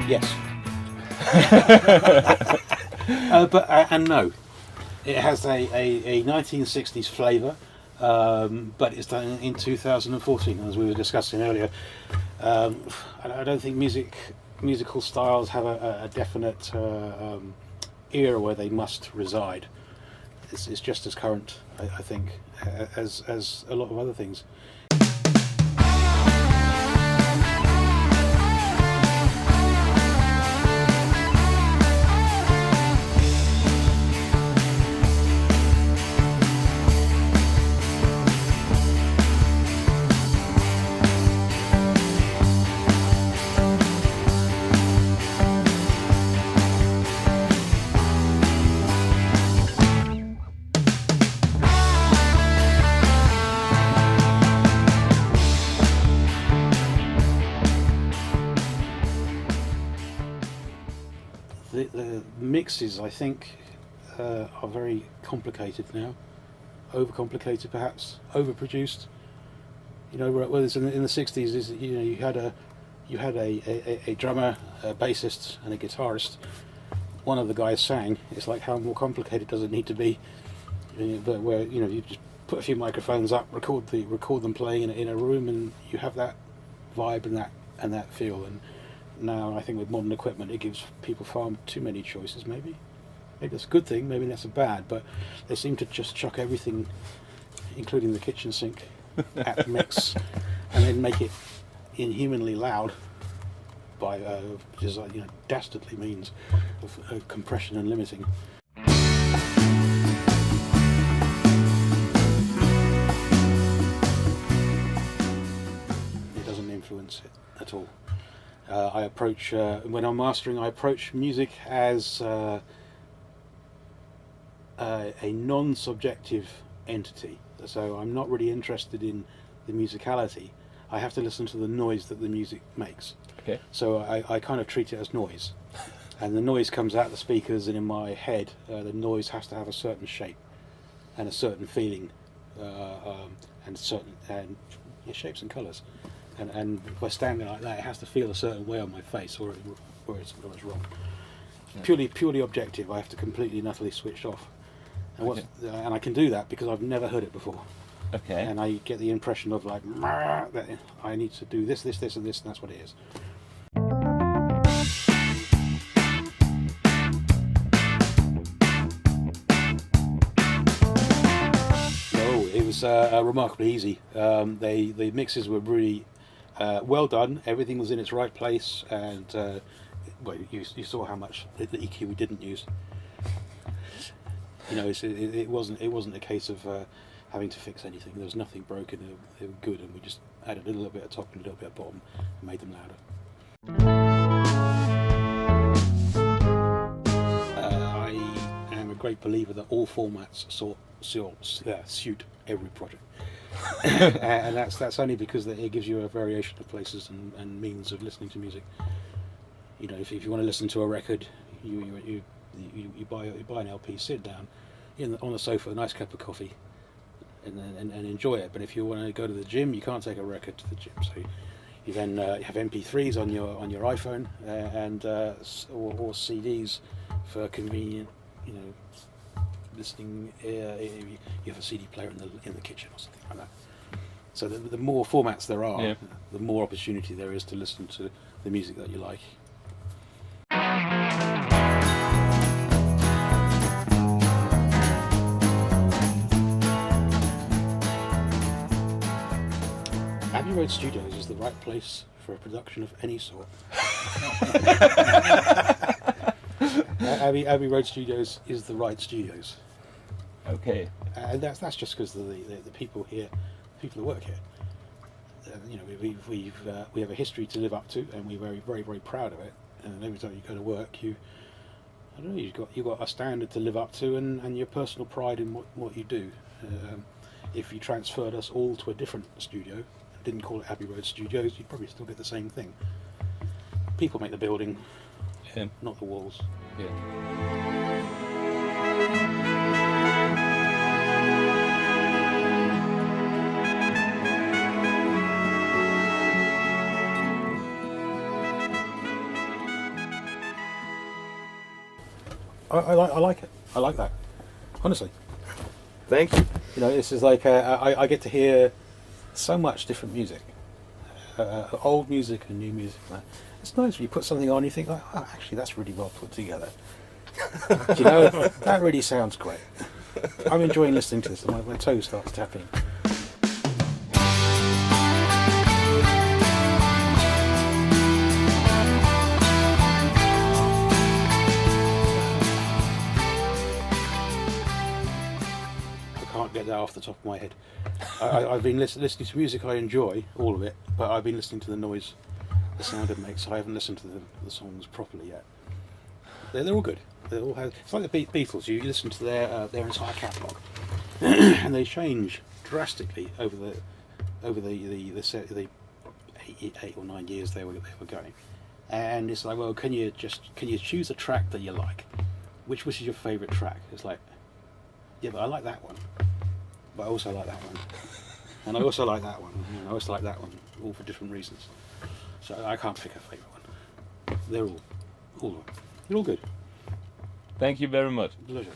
Yes. And no. It has a 1960s flavour, but it's done in 2014, as we were discussing earlier. I don't think musical styles have a definite era where they must reside. It's just as current, I think, as a lot of other things. The mixes, I think, are very complicated now, overcomplicated perhaps, overproduced. You know, whereas in the 60s, you had a drummer, a bassist, and a guitarist. One of the guys sang. It's like, how more complicated does it need to be? But where you just put a few microphones up, record them playing in a room, and you have that vibe and that feel. And now I think with modern equipment it gives people far too many choices. Maybe that's a good thing, maybe that's a bad, but they seem to just chuck everything, including the kitchen sink, at the mix and then make it inhumanly loud by just dastardly means of compression and limiting. It doesn't influence it at all. I approach, when I'm mastering, I approach music as a non-subjective entity. So I'm not really interested in the musicality. I have to listen to the noise that the music makes. Okay. So I kind of treat it as noise. And the noise comes out the speakers, and in my head, the noise has to have a certain shape and a certain feeling, and shapes and colours. And by standing like that, it has to feel a certain way on my face, or it's wrong. Yeah. Purely objective. I have to completely and utterly switch off, and I can do that because I've never heard it before. Okay. And I get the impression of like that I need to do this, and this, and that's what it is. No, it was remarkably easy. The mixes were really well done. Everything was in its right place, and you saw how much the EQ we didn't use. It wasn't a case of having to fix anything. There was nothing broken. They were good, and we just added a little bit of top and a little bit of bottom and made them louder. I am a great believer that all formats suit every project. And that's only because it gives you a variation of places and means of listening to music. If you want to listen to a record, you buy an LP, sit down on the sofa, a nice cup of coffee, and enjoy it. But if you want to go to the gym, you can't take a record to the gym, so you then have MP3s on your iPhone or CDs for convenient listening. You have a CD player in the kitchen or something like that. So the more formats there are, the more opportunity there is to listen to the music that you like. Abbey Road Studios is the right place for a production of any sort. Abbey Road Studios is the right studios. Okay. And that's just because of the people here, people that work here. We have a history to live up to, and we're very, very, very proud of it. And every time you go to work, you've got a standard to live up to, and your personal pride in what you do. If you transferred us all to a different studio and didn't call it Abbey Road Studios, you'd probably still get the same thing. People make the building, not the walls. Yeah. I like it. I like that. Honestly, Thank you. you know, this is like I get to hear so much different music, old music and new music. Like, it's nice when you put something on, you think, like, oh, actually, that's really well put together. Do you know, that really sounds great. I'm enjoying listening to this, and my toes start tapping. Get that off the top of my head. I've been listening to music I enjoy, all of it, but I've been listening to the noise, the sound it makes. I haven't listened to the songs properly yet. They're all good. They all have. It's like the Beatles. You listen to their entire catalogue, and they change drastically over the 8 or 9 years they were going. And it's like, well, can you choose a track that you like? Which was your favourite track? It's like, yeah, but I like that one. But I also like that one. And I also like that one. And I also like that one. All for different reasons. So I can't pick a favourite one. They're all of them. They're all good. Thank you very much. Pleasure.